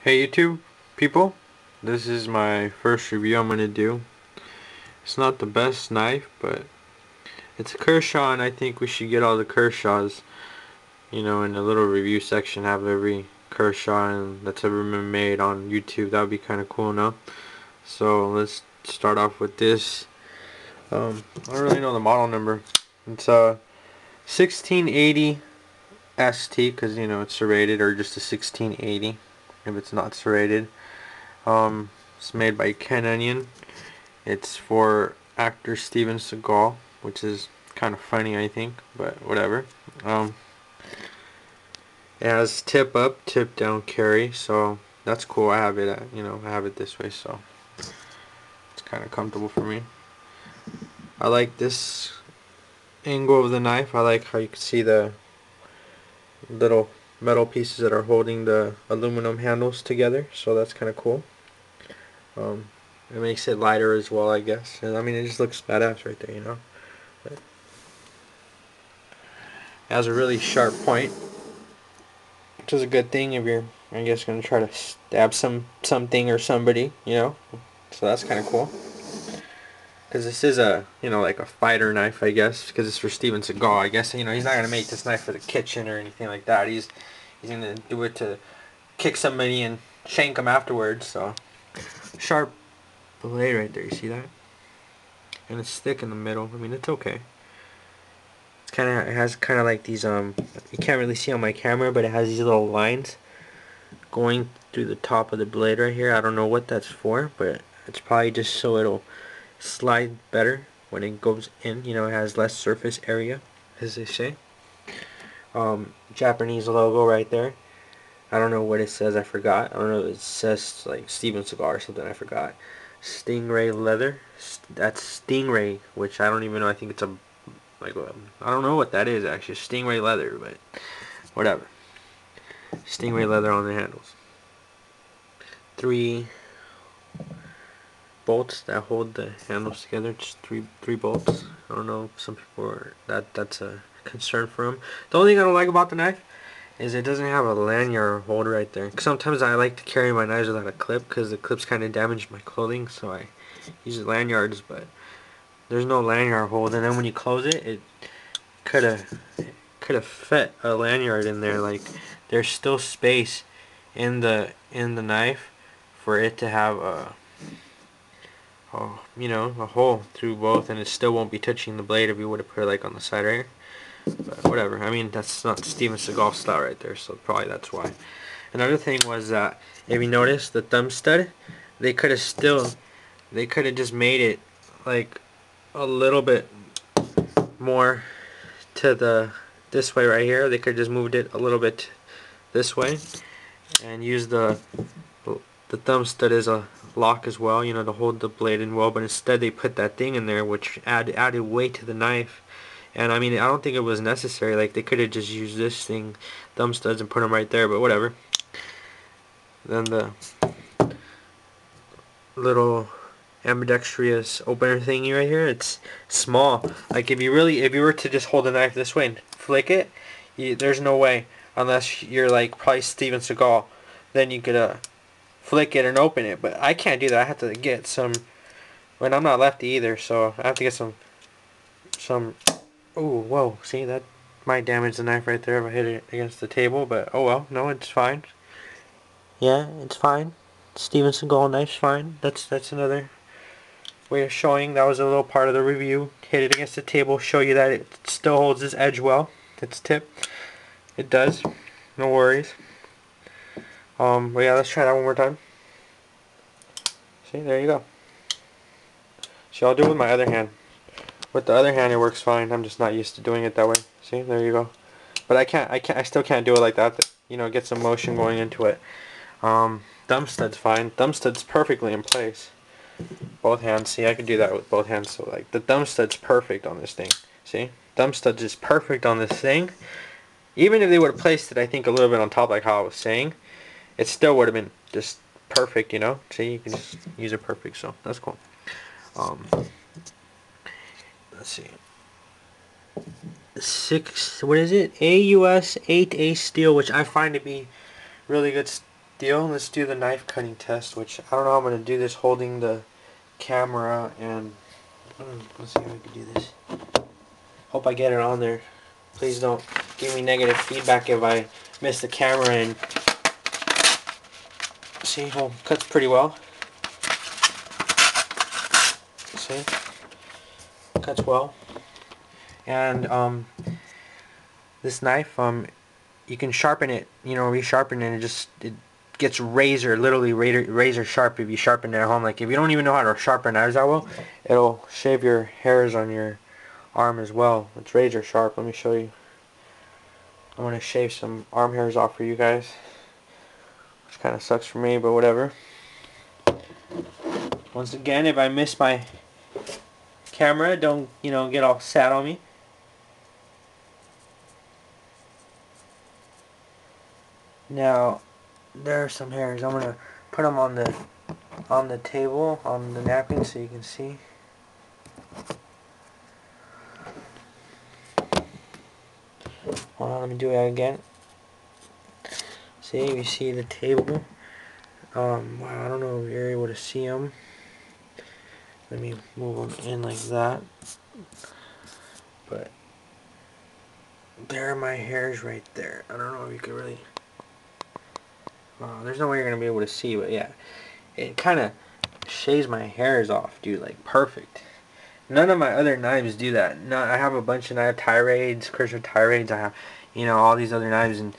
Hey YouTube people, this is my first review I'm going to do. It's not the best knife, but it's a Kershaw, and I think we should get all the Kershaws, in a little review section, have every Kershaw that's ever been made on YouTube. That would be kind of cool, no? So let's start off with this. I don't really know the model number. It's a 1680 ST, because it's serrated, or just a 1680 if it's not serrated. It's made by Ken Onion. It's for actor Steven Seagal, which is kind of funny, I think, but whatever. It has tip up, tip down carry, so that's cool. I have it, I have it this way, so it's kind of comfortable for me. I like this angle of the knife. I like how you can see the little metal pieces that are holding the aluminum handles together, so that's kind of cool. It makes it lighter as well, I guess. And I mean, it just looks badass right there, But it has a really sharp point, which is a good thing if you're, I guess, gonna try to stab something or somebody, So that's kind of cool. Because this is a, like a fighter knife, I guess, because it's for Steven Seagal. I guess, he's not gonna make this knife for the kitchen or anything like that. He's gonna do it to kick somebody and shank them afterwards. So sharp blade right there. You see that? And it's thick in the middle. I mean, it's okay. It has kind of like these you can't really see on my camera, but it has these little lines going through the top of the blade right here. I don't know what that's for, but it's probably just so it'll slide better when it goes in. It has less surface area, as they say. Japanese logo right there. I don't know what it says. I forgot. I don't know. It says like Steven Seagal or something. I forgot. Stingray leather. That's Stingray, which I don't even know. I think it's a I don't know what that is actually. Stingray leather, but whatever. Stingray leather on the handles. 3 bolts that hold the handles together. Just three bolts. I don't know if some people are that's a concern for them. The only thing I don't like about the knife is it doesn't have a lanyard holder right there. Sometimes I like to carry my knives without a clip because the clips kind of damage my clothing, so I use lanyards, but there's no lanyard hold, and then when you close it, it could have fit a lanyard in there. Like, there's still space in the knife for it to have a hole through both, and it still won't be touching the blade if you would have put it like on the side right here. But whatever. I mean, that's not Steven Seagal style right there, so probably that's why. Another thing was that if you notice the thumb stud, they could have just made it like a little bit more to this way right here. They could have just moved it a little bit this way and used the thumb stud as a lock as well, to hold the blade in well. But instead they put that thing in there, which added weight to the knife. And I mean, I don't think it was necessary. Like, they could have just used this thing, thumb studs, and put them right there, but whatever. Then the little ambidextrous opener thingy right here, it's small. Like, if you were to just hold the knife this way and flick it, there's no way, unless you're like probably Steven Seagal, then you could flick it and open it. But I can't do that. I have to get some, when I'm not lefty either, so I have to get some oh, whoa, see, that might damage the knife right there if I hit it against the table, but oh well, no, it's fine. Yeah, it's fine. Steven Seagal knife's fine. That's another way of showing. That was a little part of the review. Hit it against the table, show you that it still holds its edge well. Its tip. It does. No worries. But yeah, let's try that one more time. See, there you go. See, I'll do it with my other hand. With the other hand, it works fine. I'm just not used to doing it that way. See, there you go. But I still can't do it like that. Get some motion going into it. Thumb stud's fine. Thumb stud's perfectly in place. Both hands. See, I can do that with both hands. So, like, the thumb stud's perfect on this thing. See? Thumb stud's just perfect on this thing. Even if they would have placed it, I think, a little bit on top, like how I was saying, it still would have been just perfect, See, you can just use it perfect, so that's cool. Let's see. What is it? AUS 8A steel, which I find to be really good deal. Let's do the knife cutting test, which I don't know how I'm going to do this holding the camera, and let's see how we can do this. Hope I get it on there. Please don't give me negative feedback if I miss the camera. And see, oh, cuts pretty well. See, cuts well. And this knife, you can sharpen it, you know, resharpen it, and it gets literally razor sharp if you sharpen it at home. Like if you don't even know how to sharpen knives that well, it'll shave your hairs on your arm as well. It's razor sharp. Let me show you. I'm gonna shave some arm hairs off for you guys, which kind of sucks for me, but whatever. Once again, if I miss my camera, don't, you know, get all sad on me. Now, there are some hairs. I'm gonna put them on the table, on the napkin, so you can see. Hold on, let me do it again. See, you see the table. Wow, I don't know if you're able to see them. Let me move them in like that. But there are my hairs right there. I don't know if you could really. There's no way you're gonna be able to see, but yeah, it kind of shaves my hairs off, dude. Like perfect. None of my other knives do that. No, I have a bunch of knife tirades, Kershaw tirades. I have, you know, all these other knives, and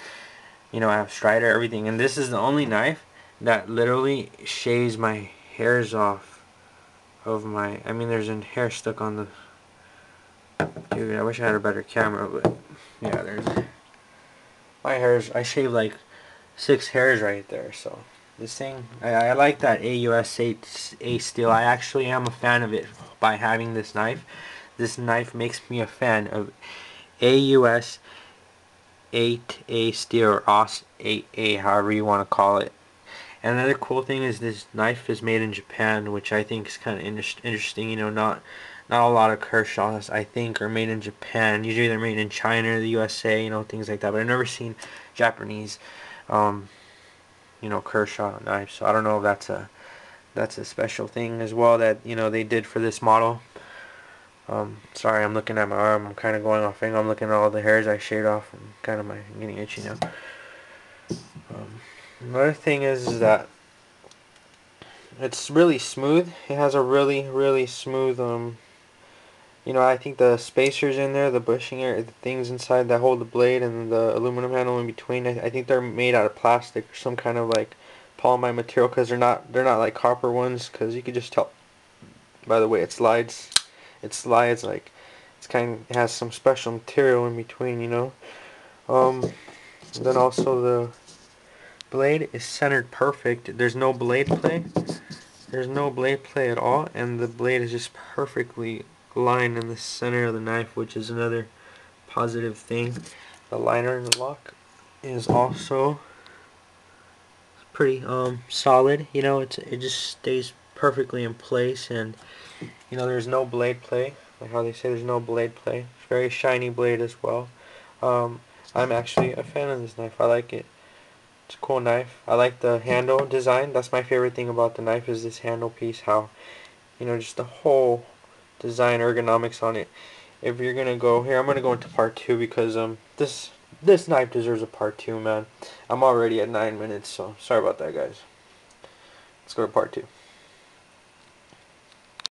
you know, I have Strider, everything. And this is the only knife that literally shaves my hairs off of my. I mean, there's a hair stuck on the. Dude, I wish I had a better camera, but yeah, there's my hairs. I shave like 6 hairs right there. So this thing, I like that AUS 8 steel. I actually am a fan of it by having this knife. This knife makes me a fan of AUS 8A steel, or AUS 8A, however you want to call it. And another cool thing is this knife is made in Japan, which I think is kind of interesting. You know, not a lot of Kershaws, I think, are made in Japan. Usually they're made in China or the USA, you know, things like that. But I've never seen Japanese, you know, Kershaw knives. So I don't know if that's a special thing as well that, you know, they did for this model. Sorry, I'm looking at my arm. I'm kind of going off thing. I'm looking at all the hairs I shaved off, and kind of I'm getting itchy now. Another thing is that it's really smooth. It has a really smooth, you know, I think the spacers in there, the bushing area, the things inside that hold the blade, and the aluminum handle in between, I think they're made out of plastic or some kind of like polymer material, because they're not like copper ones, because you could just tell by the way it slides. It slides like it has some special material in between, you know. Then also the blade is centered perfect. There's no blade play. There's no blade play at all, and the blade is just perfectly lined in the center of the knife, which is another positive thing. The liner and the lock is also pretty solid. You know, it just stays perfectly in place, and you know, there's no blade play. Like how they say there's no blade play. It's very shiny blade as well. I'm actually a fan of this knife. I like it. It's a cool knife. I like the handle design. That's my favorite thing about the knife, is this handle piece. How, you know, just the whole design, ergonomics on it. If you're gonna go here, I'm gonna go into part 2, because this knife deserves a part 2, man. I'm already at 9 minutes, so sorry about that, guys. Let's go to part 2.